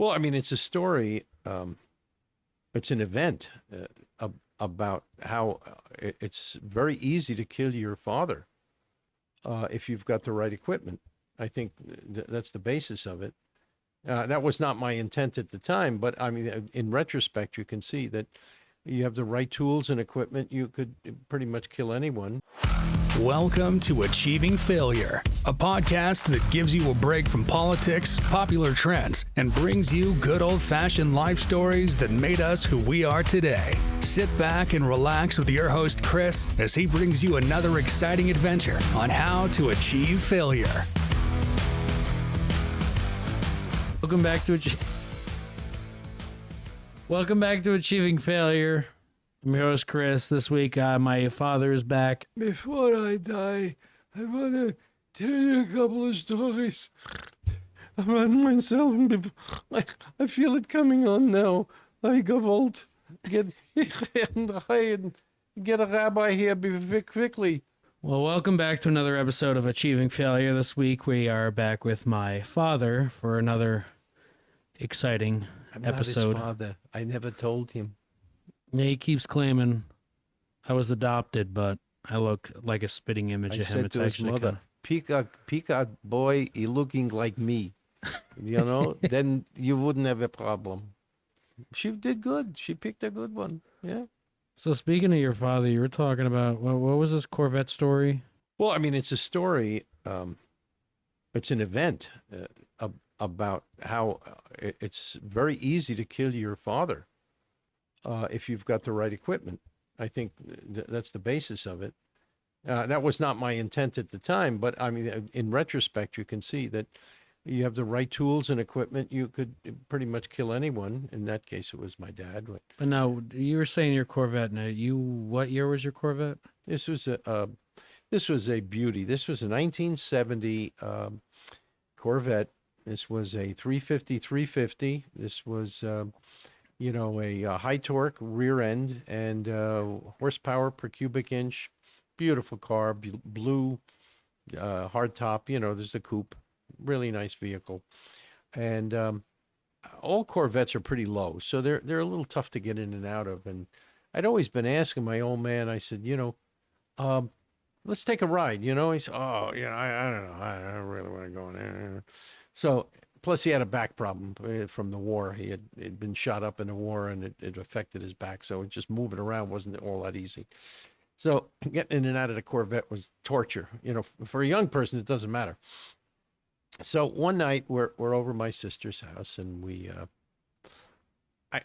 Well, I mean, it's a story. It's an event about how it's very easy to kill your father if you've got the right equipment. I think that's the basis of it. That was not my intent at the time, but I mean, in retrospect, you can see that you have the right tools and equipment, you could pretty much kill anyone. Welcome to Achieving Failure, a podcast that gives you a break from politics, popular trends, and brings you good old-fashioned life stories that made us who we are today. Sit back and relax with your host, Chris, as he brings you another exciting adventure on how to achieve failure. Welcome back to Achieving Failure. I'm your host, Chris. This week, my father is back. Before I die, I want to tell you a couple of stories about myself. I feel it coming on now. I gewollt get a rabbi here quickly. Well, welcome back to another episode of Achieving Failure. This week, we are back with my father for another exciting episode. Not his father. I never told him. Yeah, he keeps claiming I was adopted, but I look like a spitting image of him. Said It's to his actually mother, Peacock boy, he looking like me. You know, then you wouldn't have a problem. She did good. She picked a good one. Yeah. So speaking of your father, you were talking about, what was this Corvette story? Well, I mean, it's a story. It's an event about how it's very easy to kill your father if you've got the right equipment. I think that's the basis of it. That was not my intent at the time, but I mean, in retrospect, you can see that you have the right tools and equipment, you could pretty much kill anyone. In that case, it was my dad. But now, you were saying your Corvette. Now, what year was your Corvette? This was a beauty. This was a 1970 Corvette. This was a 350. This was, a high torque rear end and horsepower per cubic inch. Beautiful car, blue, hard top. There's a coupe. Really nice vehicle. And all Corvettes are pretty low, so they're a little tough to get in and out of. And I'd always been asking my old man, I said, let's take a ride. He said, oh, I don't know. I don't really want to go in there. So, plus he had a back problem from the war. He had been shot up in the war, and it affected his back. So just moving around wasn't all that easy. So getting in and out of the Corvette was torture. For a young person, it doesn't matter. So one night we're over my sister's house, and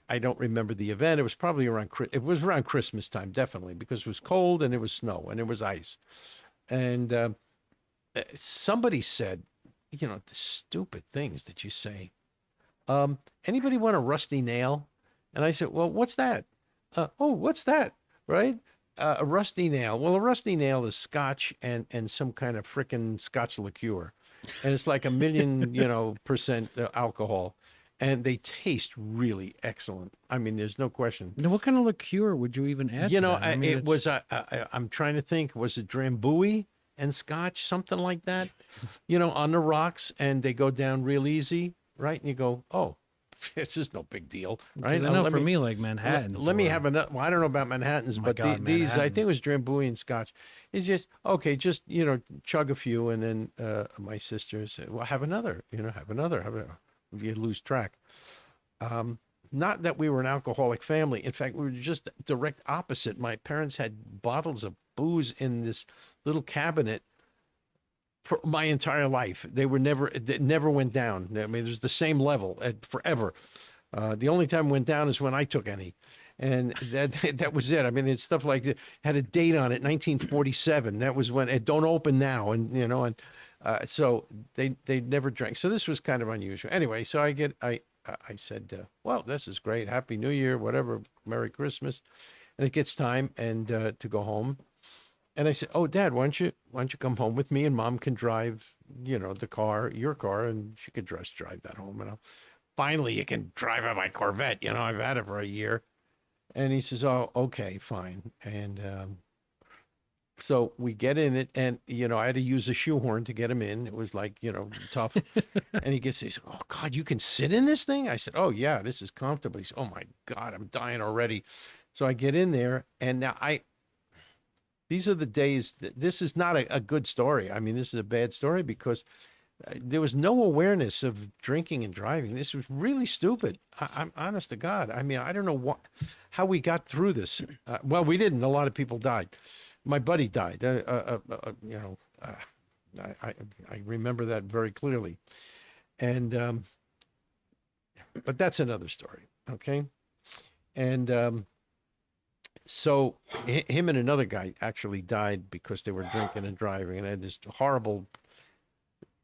I don't remember the event. It was probably around Christmas time, definitely, because it was cold and it was snow and it was ice. And somebody said, the stupid things that you say. Anybody want a rusty nail? And I said, well, what's that? What's that? Right? A rusty nail. Well, a rusty nail is scotch and some kind of frickin' scotch liqueur. And it's like 1,000,000, percent alcohol. And they taste really excellent. I mean, there's no question. Now, what kind of liqueur would you even add to that? I'm trying to think, was it Drambuie and scotch, something like that? On the rocks, and they go down real easy, right? And you go, oh, this is no big deal, right? I know for me, like Manhattan's. Let me have another. Well, I don't know about Manhattans, but these, I think it was Drambuie and scotch. It's just, okay, just, chug a few. And then my sister said, well, have another, have another. You lose track. Not that we were an alcoholic family. In fact, we were just direct opposite. My parents had bottles of booze in this little cabinet for my entire life. It never went down. I mean, it was the same level forever. The only time it went down is when I took any. And that was it. I mean, it's stuff like, had a date on it, 1947. That was when it don't open now. And, so they never drank. So this was kind of unusual. Anyway, so I said, well, this is great. Happy New Year, whatever. Merry Christmas. And it gets time to go home. And I said, oh, Dad, why don't you come home with me, and Mom can drive, the car, your car, and she could just drive that home. And finally, you can drive my Corvette. I've had it for a year. And he says, oh, okay, fine. And So we get in it, and I had to use a shoehorn to get him in. It was like, tough. And he says, "Oh God, you can sit in this thing?" I said, "Oh yeah, this is comfortable." He said, "Oh my God, I'm dying already." So I get in there, and now these are the days that this is not a good story. I mean, this is a bad story because there was no awareness of drinking and driving. This was really stupid. I'm honest to God. I mean, I don't know how we got through this. Well, we didn't. A lot of people died. My buddy died. I remember that very clearly. And but that's another story. Okay. And so him and another guy actually died because they were drinking and driving, and had this horrible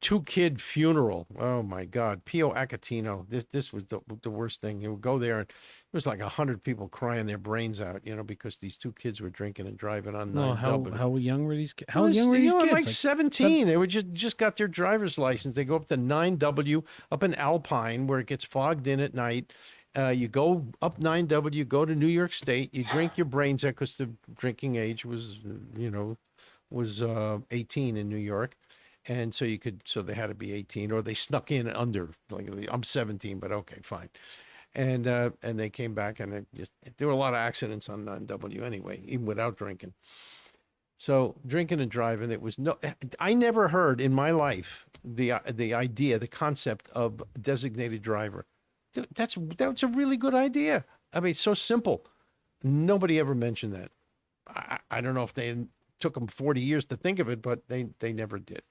2-kid funeral. Oh my God, Pio Acatino. This was the worst thing. You would go there, and there was like 100 people crying their brains out, because these 2 kids were drinking and driving on 9W. How young were these kids? How young were these kids? Like 17. They were just got their driver's license. They go up to 9W up in Alpine, where it gets fogged in at night. You go up 9W, go to New York State. You drink your brains out because the drinking age was 18 in New York. And so they had to be 18, or they snuck in under. Like, I'm 17, but okay, fine. And they came back, and there were a lot of accidents on 9W anyway, even without drinking. So drinking and driving, I never heard in my life the idea, the concept of designated driver. That's a really good idea. I mean, it's so simple. Nobody ever mentioned that. I don't know if they took them 40 years to think of it, but they never did.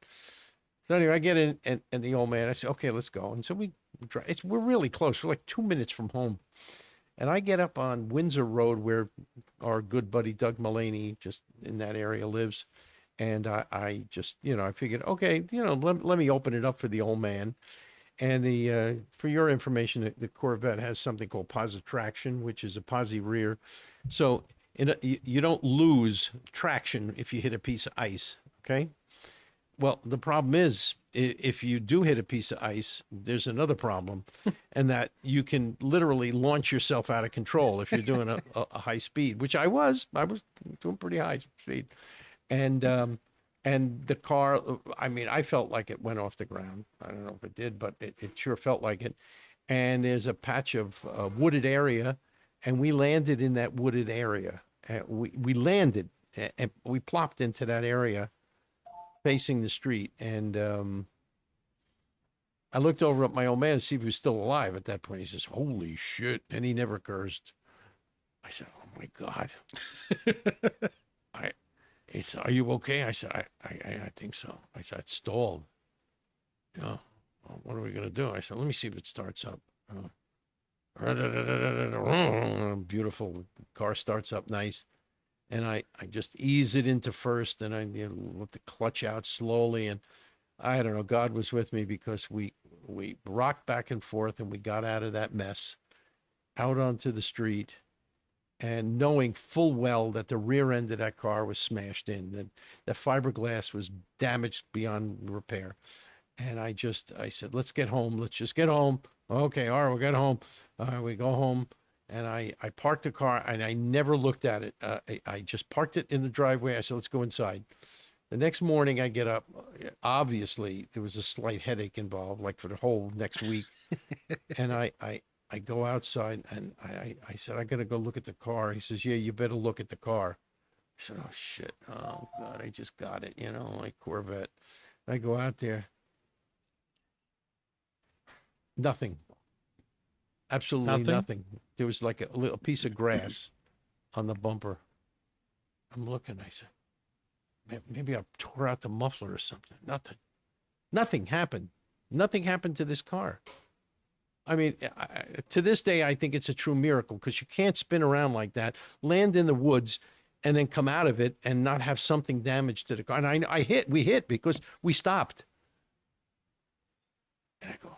So anyway, I get in, and the old man, I say, "Okay, let's go." And so we drive. We're really close. We're like 2 minutes from home. And I get up on Windsor Road, where our good buddy Doug Mullaney, just in that area, lives. And I just, I figured, okay, let me open it up for the old man. And for your information, the Corvette has something called positive traction, which is a posi rear. So you don't lose traction if you hit a piece of ice, okay? Well, the problem is, if you do hit a piece of ice, there's another problem, and that you can literally launch yourself out of control if you're doing a high speed, which I was doing pretty high speed. And the car, I mean, I felt like it went off the ground. I don't know if it did, but it sure felt like it. And there's a patch of wooded area, and we landed in that wooded area. We landed, and we plopped into that area facing the street. And I looked over at my old man to see if he was still alive at that point. He says, "Holy shit." And he never cursed. I said, "Oh, my God." He said, "Are you okay?" I said, I think so. I said, "It's stalled." "Yeah. Well, what are we going to do?" I said, "Let me see if it starts up." Beautiful. Car starts up nice. And I just ease it into first, and I let the clutch out slowly. And I don't know, God was with me, because we rocked back and forth, and we got out of that mess, out onto the street, and knowing full well that the rear end of that car was smashed in, and the fiberglass was damaged beyond repair. And I said, "Let's get home. Let's just get home." "Okay, all right, we'll get home." We go home, and I parked the car, and I never looked at it. I just parked it in the driveway. I said, "Let's go inside." The next morning I get up. Obviously, there was a slight headache involved, like for the whole next week. And I go outside, and I said, "I got to go look at the car." He says, "Yeah, you better look at the car." I said, "Oh, shit. Oh, God, I just got it, like Corvette." I go out there. Nothing. Absolutely nothing. There was like a little piece of grass on the bumper. I'm looking. I said, maybe I tore out the muffler or something. Nothing happened. Nothing happened to this car. I mean, to this day, I think it's a true miracle, because you can't spin around like that, land in the woods, and then come out of it and not have something damaged to the car. And we hit because we stopped. And I go,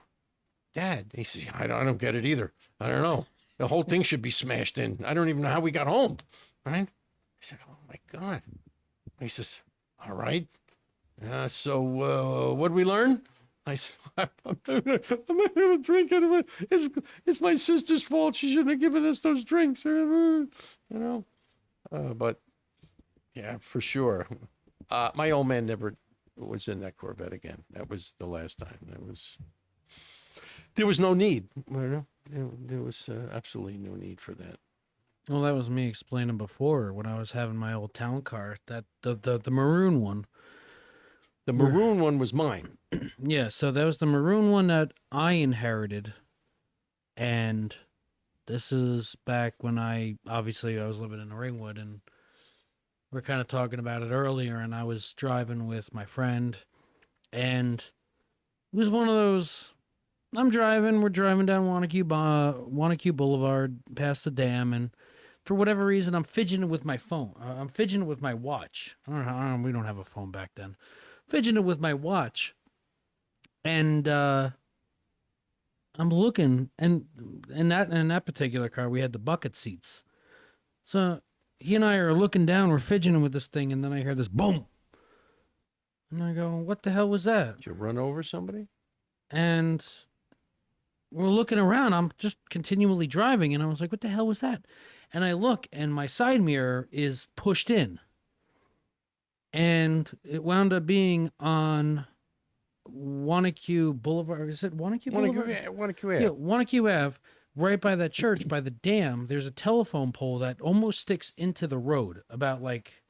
"Dad," he says, I don't get it either. I don't know. The whole thing should be smashed in. I don't even know how we got home. Right? I said, "Oh my God." He says, "All right. So what did we learn?" I said, "I'm not going to drink it. It's my sister's fault. She shouldn't have given us those drinks." But Yeah, for sure. My old man never was in that Corvette again. That was the last time. There was no need. There was absolutely no need for that. Well, that was me explaining before when I was having my old town car, that the maroon one. The maroon one was mine. Yeah, so that was the maroon one that I inherited. And this is back when I was living in Ringwood, and we're kind of talking about it earlier, and I was driving with my friend, and it was one of those, we're driving down Wanacue Boulevard past the dam, and for whatever reason, I'm fidgeting with my phone. I'm fidgeting with my watch. I don't know, we don't have a phone back then. Fidgeting with my watch, and I'm looking, and in that particular car, we had the bucket seats. So he and I are looking down, we're fidgeting with this thing, and then I hear this boom. And I go, what the hell was that? Did you run over somebody? And we're looking around. I'm just continually driving, and I was like, what the hell was that? And I look, and my side mirror is pushed in. And it wound up being on Wanacue Boulevard. Is it Wanacue Boulevard? Wanacue Ave. Yeah, Wanacue Ave, right by that church, by the dam. There's a telephone pole that almost sticks into the road, about like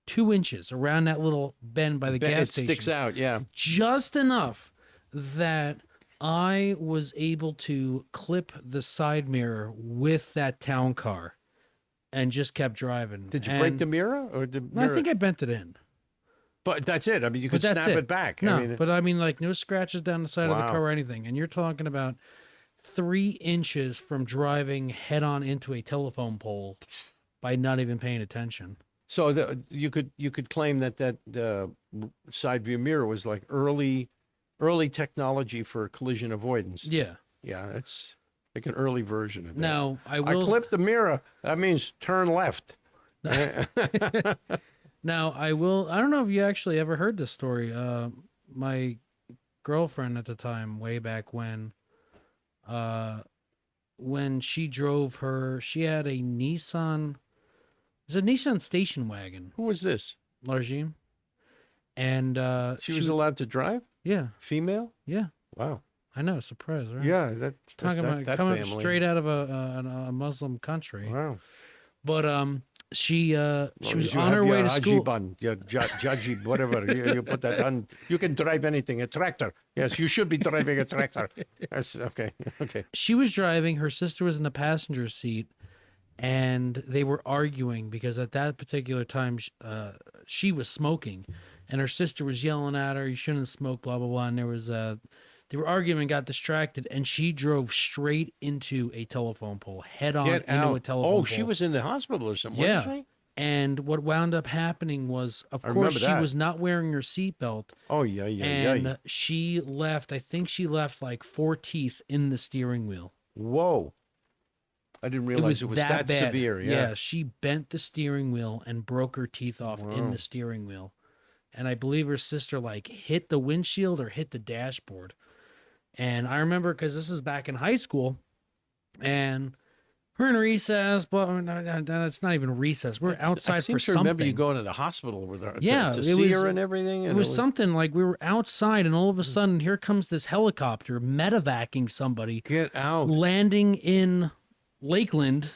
2 inches around that little bend by the gas station. It sticks out, yeah. Just enough that I was able to clip the side mirror with that town car and just kept driving. Did you break the mirror? Or the mirror? I think I bent it in. But that's it. I mean, you could snap it back. No, but I mean, like, no scratches down the side of the car or anything. And you're talking about 3 inches from driving head on into a telephone pole by not even paying attention. So you could claim that side view mirror was like early technology for collision avoidance. Yeah. Yeah, it's like an early version of that. Now, I clipped the mirror. That means turn left. Now, I don't know if you actually ever heard this story. My girlfriend at the time, way back when she drove she had a Nissan, it was a Nissan station wagon. Who was this? Largine. And she was allowed to drive? Yeah. Female? Yeah. Wow. I know, surprise, right? Yeah, talking about that coming family. Straight out of a Muslim country. Wow. But she was on her way to school. Your judgy, whatever. You put that on. You can drive anything. A tractor. Yes, you should be driving a tractor. That's okay. Okay. She was driving. Her sister was in the passenger seat, and they were arguing because at that particular time, she was smoking, and her sister was yelling at her, "You shouldn't smoke," blah blah blah. And there was they were arguing and got distracted, and she drove straight into a telephone pole, head on into a telephone pole. Oh, she was in the hospital or something, yeah. wasn't she? And what wound up happening was, of course, she was not wearing her seatbelt. Oh, yeah. And she left, I think she left like 4 teeth in the steering wheel. Whoa. I didn't realize it was that bad. severe. Yeah, she bent the steering wheel and broke her teeth off in the steering wheel. And I believe her sister like hit the windshield or hit the dashboard. And I remember because this is back in high school, and we're in recess, but it's not even recess. We're outside for something. I remember you going to the hospital with her to it see was, her and everything. And it was something like we were outside, and all of a sudden, here comes this helicopter medevacing somebody. Get out. Landing in Lakeland,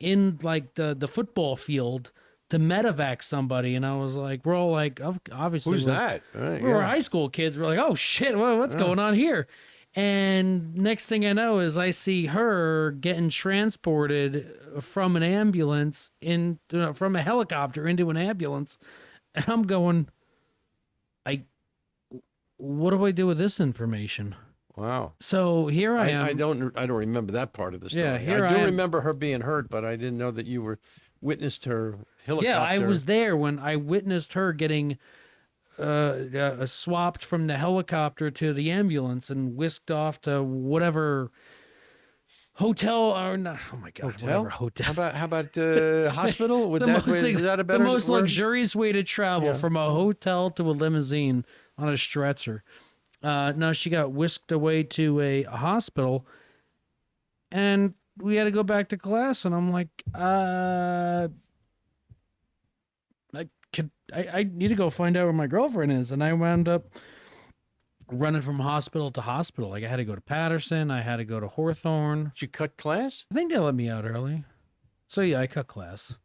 in like the football field, to medevac somebody. And I was like, we're all like, obviously. Who's that? Right, we were high school kids. We're like, oh, shit, what's going on here? And next thing I know is I see her getting transported from an ambulance from a helicopter into an ambulance, and I'm going, what do I do with this information? Wow. So here I am. I don't remember that part of the story. Yeah, I do remember her being hurt, but I didn't know that you witnessed her helicopter. Yeah, I was there when I witnessed her getting swapped from the helicopter to the ambulance and whisked off to whatever hotel or not. Oh my God, hotel? Whatever hotel. How about hospital? Would the is that a better most word? luxurious way to travel from a hotel to a limousine on a stretcher. No, she got whisked away to a hospital, and we had to go back to class. And I'm like, can I need to go find out where my girlfriend is. And I wound up running from hospital to hospital. Like I had to go to Patterson. I had to go to Hawthorne. Did you cut class? I think they let me out early. So yeah, I cut class.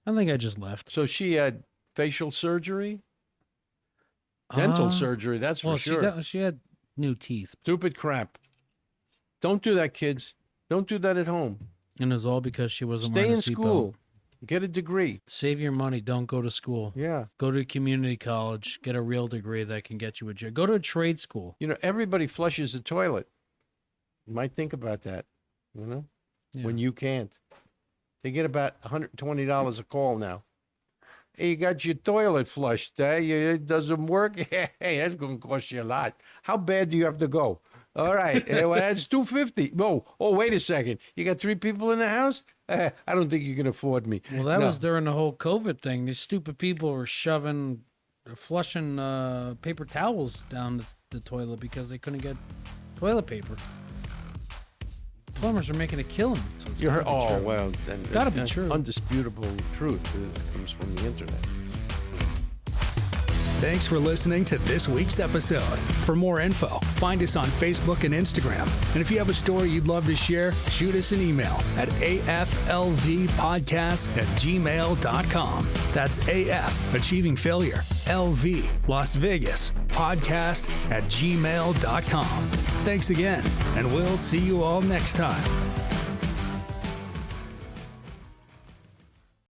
I think I just left. So she had facial surgery? Dental surgery, that's for sure. She had new teeth. Stupid crap. Don't do that, kids. Don't do that at home. And it was all because she wasn't Stay wearing a in seatbelt. school. Get a degree. Save your money. Don't go to school. Yeah. Go to a community college. Get a real degree that can get you a job. Go to a trade school. You know, everybody flushes the toilet. You might think about that, you know, when you can't. They get about $120 a call now. Hey, you got your toilet flushed. It doesn't work. Hey, that's going to cost you a lot. How bad do you have to go? All right. Well, that's $250. Oh, wait a second. You got 3 people in the house? I don't think you can afford me. Well, that was during the whole COVID thing. These stupid people were flushing paper towels down the toilet because they couldn't get toilet paper. Plumbers are making a killing. So You heard? Oh, well, then gotta be true. Undisputable truth comes from the internet. Thanks for listening to this week's episode. For more info, find us on Facebook and Instagram. And if you have a story you'd love to share, shoot us an email at aflvpodcast@gmail.com. That's AF, Achieving Failure, LV, Las Vegas, podcast@gmail.com. Thanks again, and we'll see you all next time.